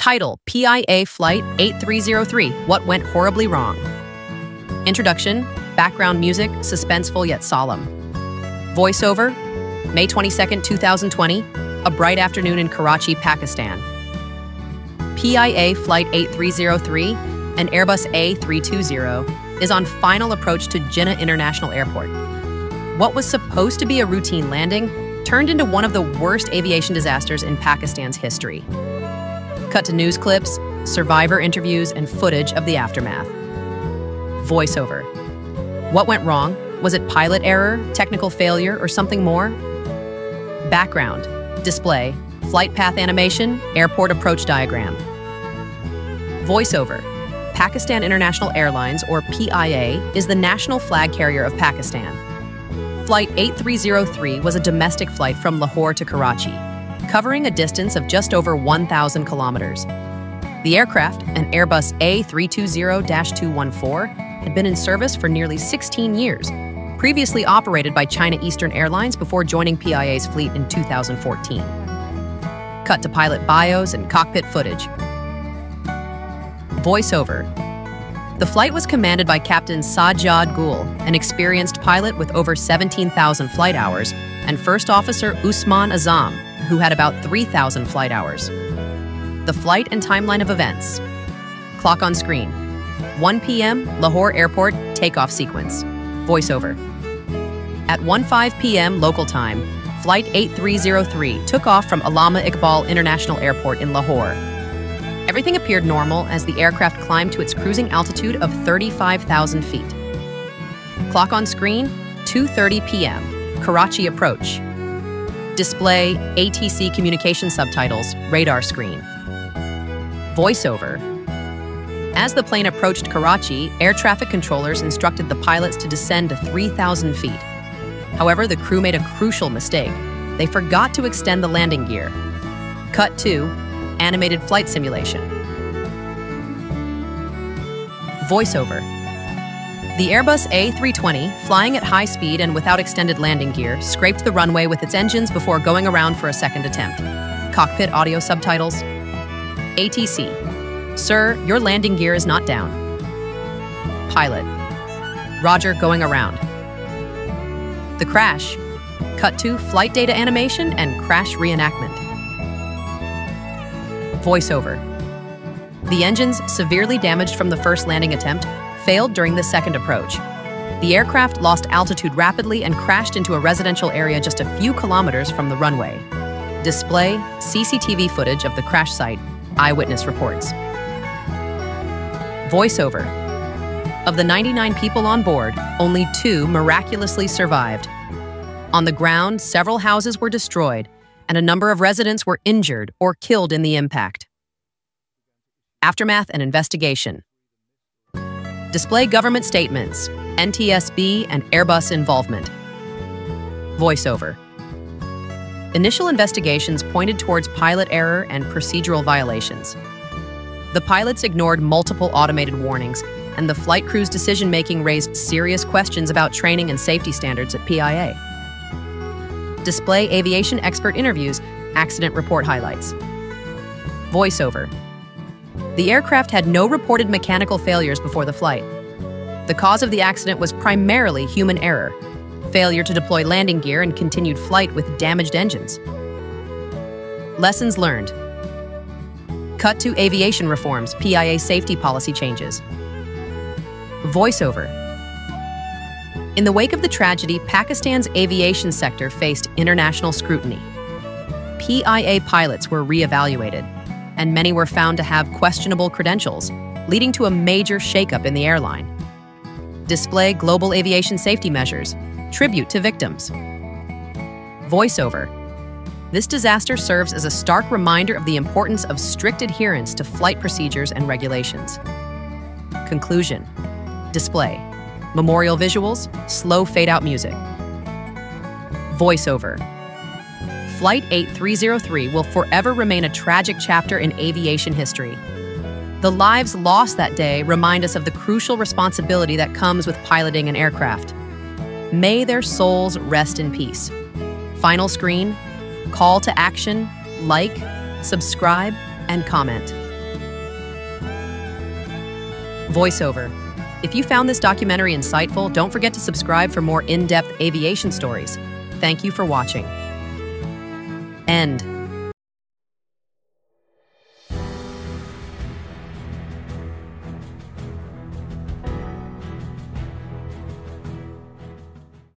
Title: PIA Flight 8303, What Went Horribly Wrong. Introduction: background music, suspenseful yet solemn. Voiceover: May 22, 2020, a bright afternoon in Karachi, Pakistan. PIA Flight 8303, an Airbus A320, is on final approach to Jinnah International Airport. What was supposed to be a routine landing turned into one of the worst aviation disasters in Pakistan's history. Cut to news clips, survivor interviews, and footage of the aftermath. Voiceover: what went wrong? Was it pilot error, technical failure, or something more? Background: display, flight path animation, airport approach diagram. Voiceover: Pakistan International Airlines, or PIA, is the national flag carrier of Pakistan. Flight 8303 was a domestic flight from Lahore to Karachi, covering a distance of just over 1,000 kilometers. The aircraft, an Airbus A320-214, had been in service for nearly 16 years, previously operated by China Eastern Airlines before joining PIA's fleet in 2014. Cut to pilot bios and cockpit footage. Voiceover: the flight was commanded by Captain Sajjad Gul, an experienced pilot with over 17,000 flight hours, and First Officer Usman Azam, who had about 3,000 flight hours. The flight and timeline of events. Clock on screen: 1 p.m. Lahore Airport takeoff sequence. Voiceover: at 1:05 p.m. local time, Flight 8303 took off from Allama Iqbal International Airport in Lahore. Everything appeared normal as the aircraft climbed to its cruising altitude of 35,000 feet. Clock on screen: 2:30 p.m. Karachi approach. Display ATC communication subtitles, radar screen. Voiceover: as the plane approached Karachi, air traffic controllers instructed the pilots to descend to 3,000 feet. However, the crew made a crucial mistake. They forgot to extend the landing gear. Cut to animated flight simulation. Voiceover: the Airbus A320, flying at high speed and without extended landing gear, scraped the runway with its engines before going around for a second attempt. Cockpit audio subtitles. ATC: sir, your landing gear is not down. Pilot: roger, going around. The crash. Cut to flight data animation and crash reenactment. Voiceover: the engines, severely damaged from the first landing attempt, failed during the second approach. The aircraft lost altitude rapidly and crashed into a residential area just a few kilometers from the runway. Display CCTV footage of the crash site, eyewitness reports. Voiceover: of the 99 people on board, only 2 miraculously survived. On the ground, several houses were destroyed, and a number of residents were injured or killed in the impact. Aftermath and investigation. Display government statements, NTSB and Airbus involvement. Voiceover: initial investigations pointed towards pilot error and procedural violations. The pilots ignored multiple automated warnings, and the flight crew's decision-making raised serious questions about training and safety standards at PIA. Display aviation expert interviews, accident report highlights. Voiceover: the aircraft had no reported mechanical failures before the flight. The cause of the accident was primarily human error, failure to deploy landing gear and continued flight with damaged engines. Lessons learned. Cut to aviation reforms, PIA safety policy changes. Voiceover: in the wake of the tragedy, Pakistan's aviation sector faced international scrutiny. PIA pilots were re-evaluated, and many were found to have questionable credentials, leading to a major shakeup in the airline. Display global aviation safety measures, tribute to victims. Voiceover: this disaster serves as a stark reminder of the importance of strict adherence to flight procedures and regulations. Conclusion. Display memorial visuals, slow fade-out music. Voiceover: Flight 8303 will forever remain a tragic chapter in aviation history. The lives lost that day remind us of the crucial responsibility that comes with piloting an aircraft. May their souls rest in peace. Final screen, call to action, like, subscribe, and comment. Voiceover. If you found this documentary insightful, don't forget to subscribe for more in-depth aviation stories. Thank you for watching. End.